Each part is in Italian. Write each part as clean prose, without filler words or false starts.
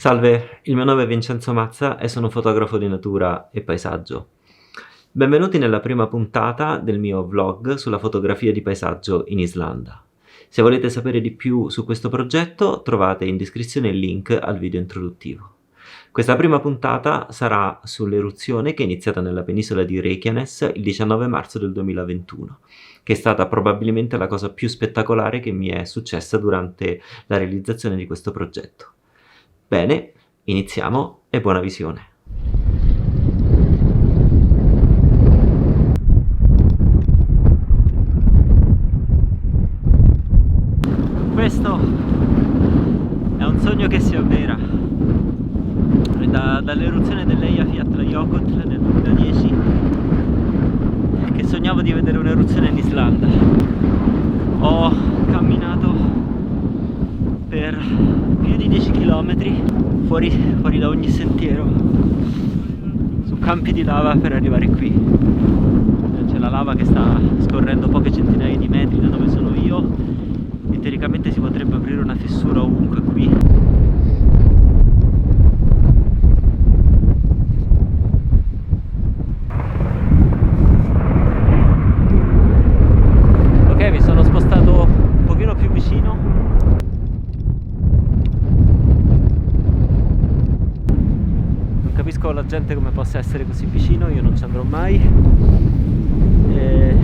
Salve, il mio nome è Vincenzo Mazza e sono fotografo di natura e paesaggio. Benvenuti nella prima puntata del mio vlog sulla fotografia di paesaggio in Islanda. Se volete sapere di più su questo progetto, trovate in descrizione il link al video introduttivo. Questa prima puntata sarà sull'eruzione che è iniziata nella penisola di Reykjanes il 19 marzo del 2021, che è stata probabilmente la cosa più spettacolare che mi è successa durante la realizzazione di questo progetto. Bene, iniziamo e buona visione. Questo è un sogno che si avvera. Dall'eruzione dell'Eyjafjallajökull nel 2010 che sognavo di vedere un'eruzione in Islanda. Ho camminato per più di 10 km fuori da ogni sentiero su campi di lava per arrivare qui. C'è la lava che sta scorrendo poche centinaia di metri da dove sono io e teoricamente si potrebbe aprire una fessura ovunque qui. Ok, mi sono spostato un pochino più vicino. Non capisco la gente come possa essere così vicino, io non ci andrò mai. E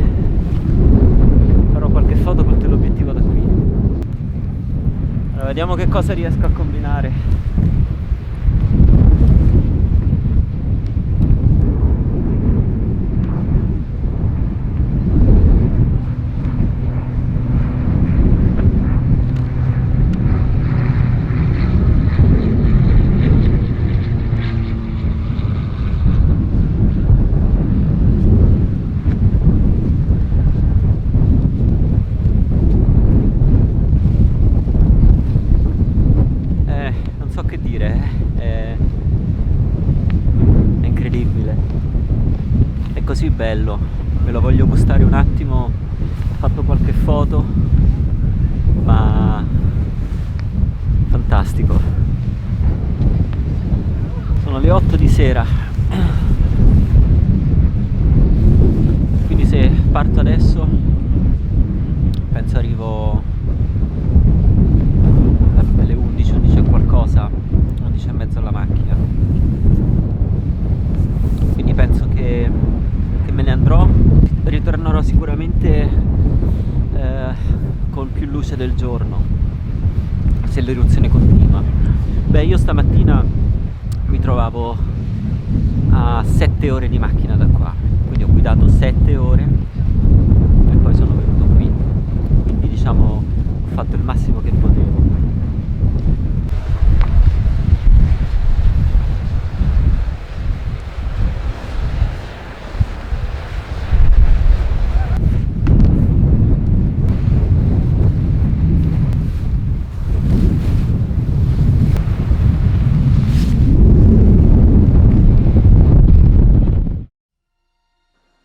farò qualche foto col teleobiettivo da qui. Allora, vediamo che cosa riesco a combinare. Non so che dire, è incredibile, è così bello, me lo voglio gustare un attimo, ho fatto qualche foto, ma fantastico. Sono le 8 di sera, quindi se parto adesso penso arrivo alle 11 e qualcosa, 11 e mezza alla macchina, quindi penso che me ne andrò. Ritornerò sicuramente con più luce del giorno se l'eruzione continua. Beh, io stamattina mi trovavo a 7 ore di macchina da qua, quindi ho guidato 7 ore e poi sono venuto qui, quindi diciamo ho fatto il massimo che potevo.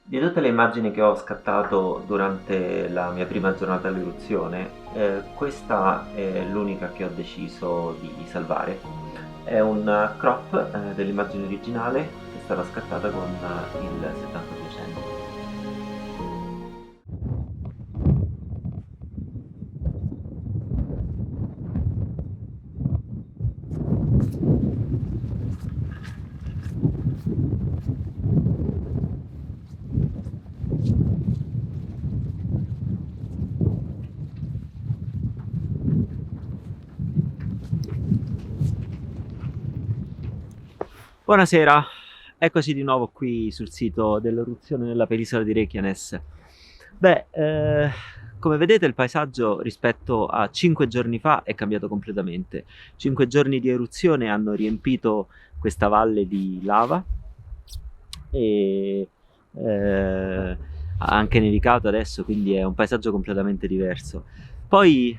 Di tutte le immagini che ho scattato durante la mia prima giornata all'eruzione, questa è l'unica che ho deciso di salvare. È un crop dell'immagine originale che è stata scattata con il 70-200. Buonasera, eccoci di nuovo qui sul sito dell'eruzione nella penisola di Reykjanes. Beh, come vedete il paesaggio rispetto a 5 giorni fa è cambiato completamente. 5 giorni di eruzione hanno riempito questa valle di lava e ha anche nevicato adesso, quindi è un paesaggio completamente diverso. Poi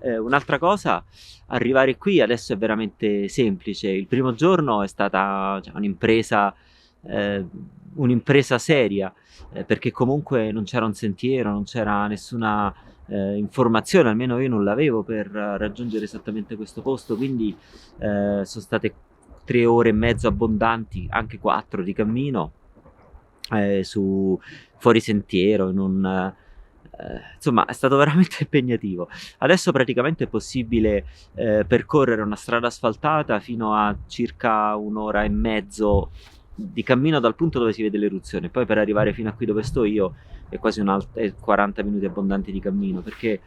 un'altra cosa, arrivare qui adesso è veramente semplice. Il primo giorno è stata un'impresa seria, perché comunque non c'era un sentiero, non c'era nessuna informazione, almeno io non l'avevo, per raggiungere esattamente questo posto, quindi sono state 3 ore e mezzo abbondanti, anche 4 di cammino, su fuori sentiero, insomma è stato veramente impegnativo. Adesso praticamente è possibile percorrere una strada asfaltata fino a circa 1 ora e mezzo di cammino dal punto dove si vede l'eruzione. Poi per arrivare fino a qui dove sto io è quasi 40 minuti abbondanti di cammino, perché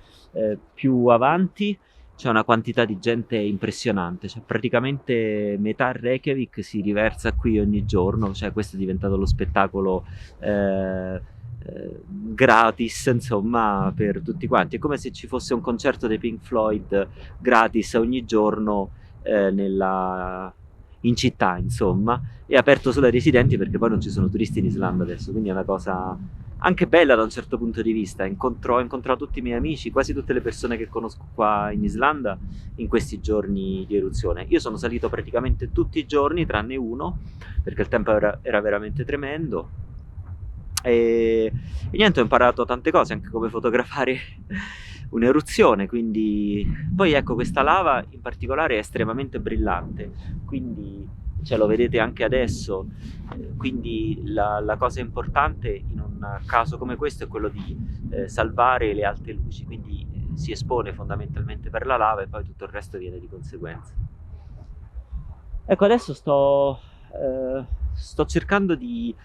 più avanti c'è una quantità di gente impressionante, cioè praticamente metà Reykjavik si riversa qui ogni giorno, cioè questo è diventato lo spettacolo gratis, insomma, per tutti quanti. È come se ci fosse un concerto dei Pink Floyd gratis ogni giorno in città, insomma. È aperto solo ai residenti, perché poi non ci sono turisti in Islanda adesso, quindi è una cosa anche bella da un certo punto di vista. Ho incontrato tutti i miei amici, quasi tutte le persone che conosco qua in Islanda in questi giorni di eruzione. Io sono salito praticamente tutti i giorni tranne uno, perché il tempo era veramente tremendo. E niente, ho imparato tante cose, anche come fotografare un'eruzione. Quindi poi ecco, questa lava in particolare è estremamente brillante, quindi cioè, lo vedete anche adesso. Quindi la cosa importante in un caso come questo è quello di salvare le alte luci, quindi si espone fondamentalmente per la lava e poi tutto il resto viene di conseguenza. Ecco, adesso sto cercando di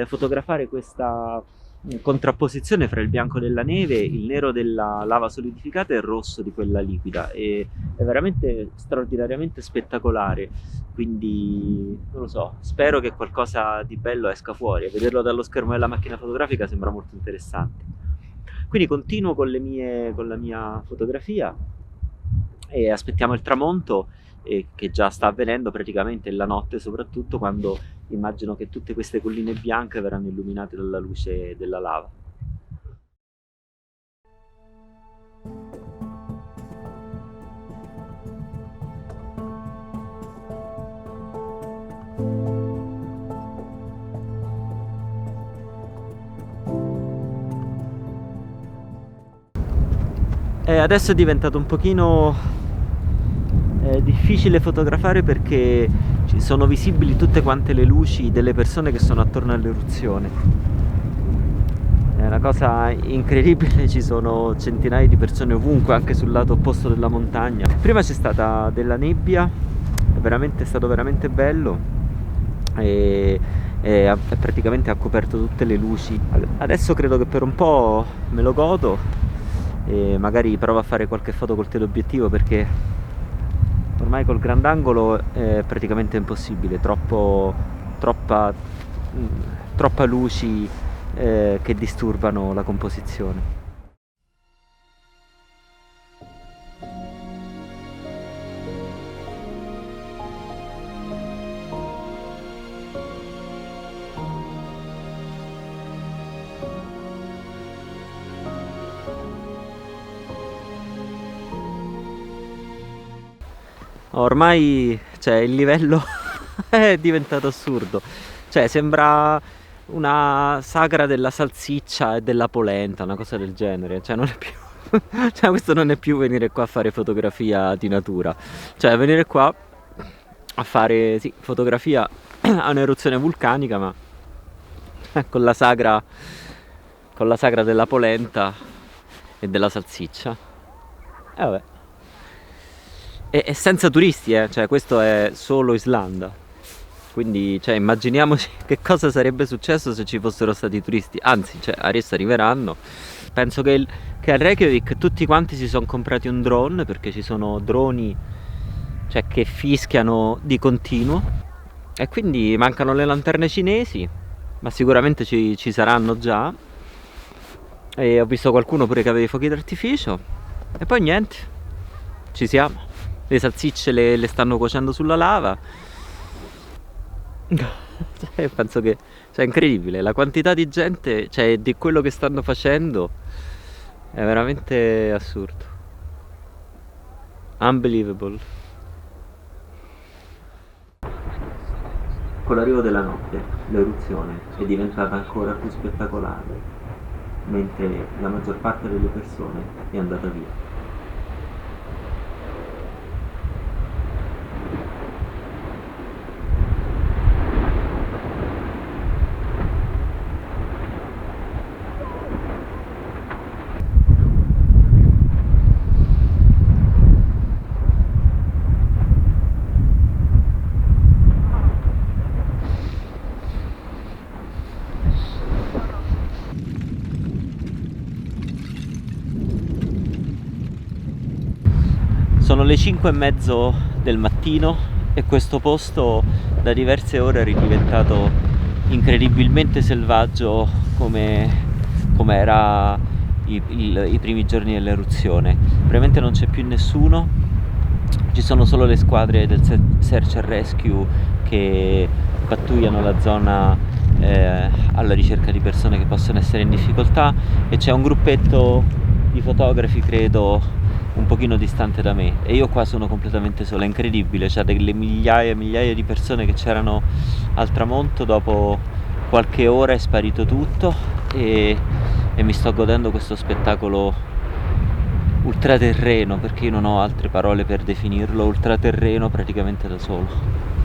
fotografare questa contrapposizione fra il bianco della neve, il nero della lava solidificata e il rosso di quella liquida, e è veramente straordinariamente spettacolare. Quindi non lo so, spero che qualcosa di bello esca fuori, e vederlo dallo schermo della macchina fotografica sembra molto interessante. Quindi continuo con la mia fotografia e aspettiamo il tramonto, che già sta avvenendo praticamente, la notte soprattutto, quando immagino che tutte queste colline bianche verranno illuminate dalla luce della lava. Adesso è diventato un pochino difficile fotografare, perché ci sono visibili tutte quante le luci delle persone che sono attorno all'eruzione. È una cosa incredibile, ci sono centinaia di persone ovunque, anche sul lato opposto della montagna. Prima c'è stata della nebbia, è stato veramente bello, e praticamente ha coperto tutte le luci. Adesso credo che per un po' me lo godo e magari provo a fare qualche foto col teleobiettivo, perché ormai col grandangolo è praticamente impossibile, troppa luci che disturbano la composizione. Ormai, cioè, il livello è diventato assurdo. Cioè, sembra una sagra della salsiccia e della polenta, una cosa del genere. Cioè, non è più cioè, questo non è più venire qua a fare fotografia di natura. Cioè, venire qua a fare, sì, fotografia a un'eruzione vulcanica, ma con la sagra della polenta e della salsiccia. E vabbè. E senza turisti, cioè questo è solo Islanda. Quindi, cioè, immaginiamoci che cosa sarebbe successo se ci fossero stati turisti. Anzi, cioè, adesso arriveranno. Penso che a Reykjavik tutti quanti si sono comprati un drone, perché ci sono droni, cioè, che fischiano di continuo. E quindi mancano le lanterne cinesi, ma sicuramente ci saranno già. E ho visto qualcuno pure che aveva i fuochi d'artificio. E poi niente, ci siamo. Le salsicce le stanno cuocendo sulla lava. Cioè, penso che, cioè, è incredibile la quantità di gente, cioè, di quello che stanno facendo è veramente assurdo. Unbelievable. Con l'arrivo della notte, l'eruzione è diventata ancora più spettacolare. mentre la maggior parte delle persone è andata via. Sono le 5:30 del mattino e questo posto da diverse ore è ridiventato incredibilmente selvaggio come era i primi giorni dell'eruzione. Veramente non c'è più nessuno, ci sono solo le squadre del Search and Rescue che pattugliano la zona alla ricerca di persone che possono essere in difficoltà, e c'è un gruppetto di fotografi, credo, un pochino distante da me, e io qua sono completamente sola. È incredibile, c'è delle migliaia e migliaia di persone che c'erano al tramonto, dopo qualche ora è sparito tutto e mi sto godendo questo spettacolo ultraterreno, perché io non ho altre parole per definirlo, ultraterreno praticamente da solo.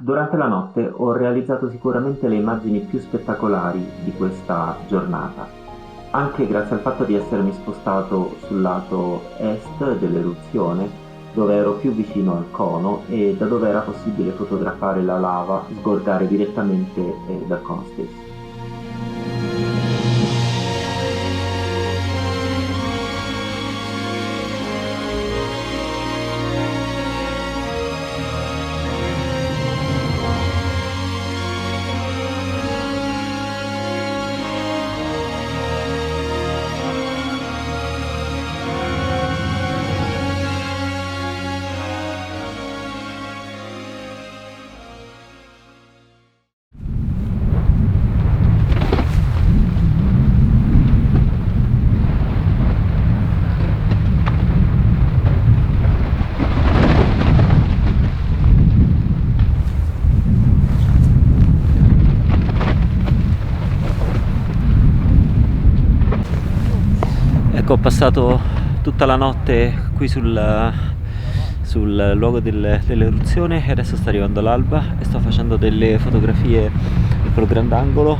Durante la notte ho realizzato sicuramente le immagini più spettacolari di questa giornata, anche grazie al fatto di essermi spostato sul lato est dell'eruzione, dove ero più vicino al cono e da dove era possibile fotografare la lava sgorgare direttamente dal cono stesso. Ecco, ho passato tutta la notte qui sul luogo dell'eruzione e adesso sta arrivando l'alba e sto facendo delle fotografie col grandangolo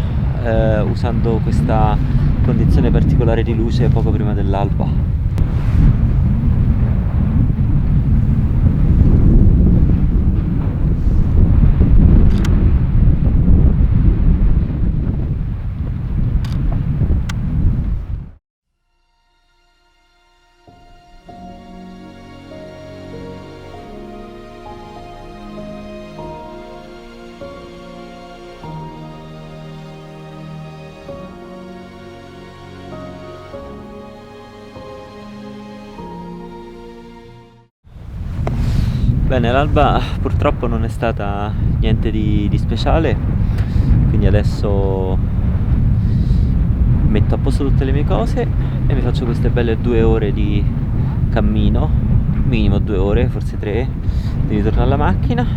usando questa condizione particolare di luce poco prima dell'alba. Bene, l'alba purtroppo non è stata niente di speciale, quindi adesso metto a posto tutte le mie cose e mi faccio queste belle 2 ore di cammino, minimo 2 ore, forse 3, di ritorno alla macchina.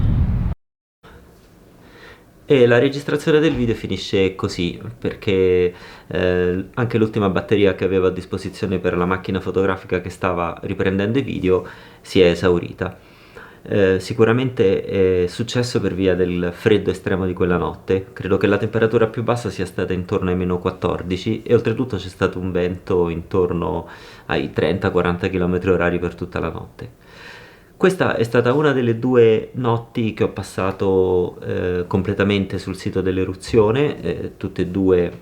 E la registrazione del video finisce così, perché anche l'ultima batteria che avevo a disposizione per la macchina fotografica che stava riprendendo i video si è esaurita. Sicuramente è successo per via del freddo estremo di quella notte. Credo che la temperatura più bassa sia stata intorno ai -14 e oltretutto c'è stato un vento intorno ai 30-40 km/h per tutta la notte. Questa è stata una delle 2 notti che ho passato completamente sul sito dell'eruzione, tutte e due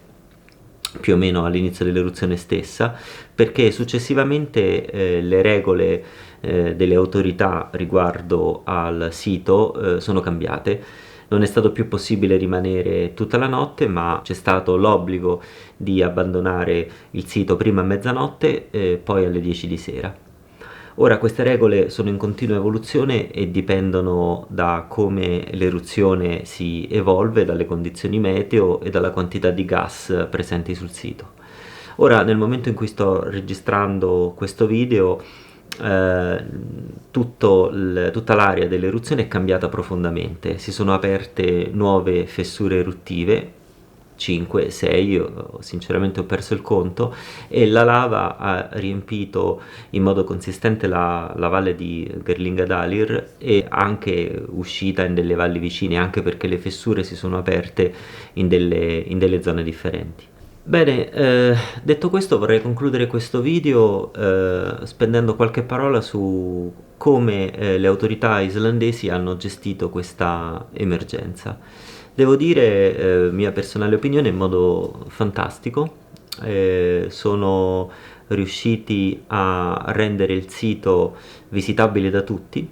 più o meno all'inizio dell'eruzione stessa, perché successivamente le regole delle autorità riguardo al sito sono cambiate. Non è stato più possibile rimanere tutta la notte, ma c'è stato l'obbligo di abbandonare il sito prima a mezzanotte e poi alle 10 di sera. Ora queste regole sono in continua evoluzione e dipendono da come l'eruzione si evolve, dalle condizioni meteo e dalla quantità di gas presenti sul sito. Ora, nel momento in cui sto registrando questo video, tutta l'area dell'eruzione è cambiata profondamente, si sono aperte nuove fessure eruttive, 5, 6, io sinceramente ho perso il conto, e la lava ha riempito in modo consistente la valle di Gerlingadalir e anche uscita in delle valli vicine, anche perché le fessure si sono aperte in delle zone differenti. Bene, detto questo vorrei concludere questo video spendendo qualche parola su come le autorità islandesi hanno gestito questa emergenza. Devo dire, mia personale opinione, in modo fantastico. Sono riusciti a rendere il sito visitabile da tutti,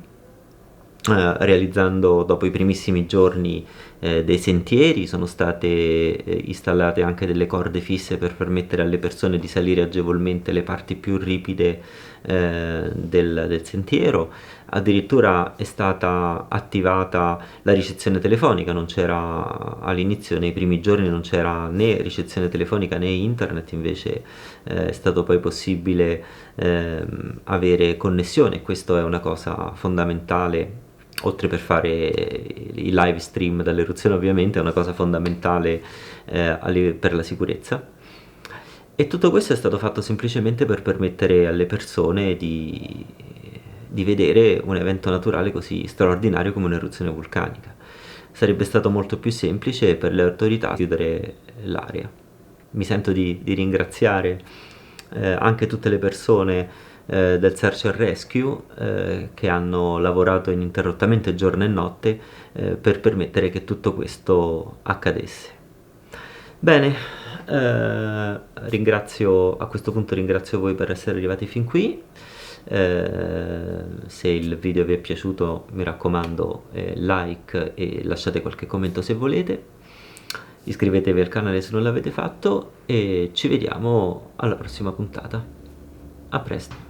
realizzando dopo i primissimi giorni dei sentieri, sono state installate anche delle corde fisse per permettere alle persone di salire agevolmente le parti più ripide del sentiero. Addirittura è stata attivata la ricezione telefonica, non c'era all'inizio, nei primi giorni non c'era né ricezione telefonica né internet, invece è stato poi possibile avere connessione. Questo è una cosa fondamentale, oltre per fare i live stream dall'eruzione ovviamente, è una cosa fondamentale per la sicurezza. E tutto questo è stato fatto semplicemente per permettere alle persone di vedere un evento naturale così straordinario come un'eruzione vulcanica. Sarebbe stato molto più semplice per le autorità chiudere l'area. Mi sento di ringraziare anche tutte le persone del Search and Rescue che hanno lavorato ininterrottamente giorno e notte per permettere che tutto questo accadesse. Bene, a questo punto ringrazio voi per essere arrivati fin qui. Se il video vi è piaciuto, mi raccomando, like e lasciate qualche commento se volete. Iscrivetevi al canale se non l'avete fatto e ci vediamo alla prossima puntata. A presto!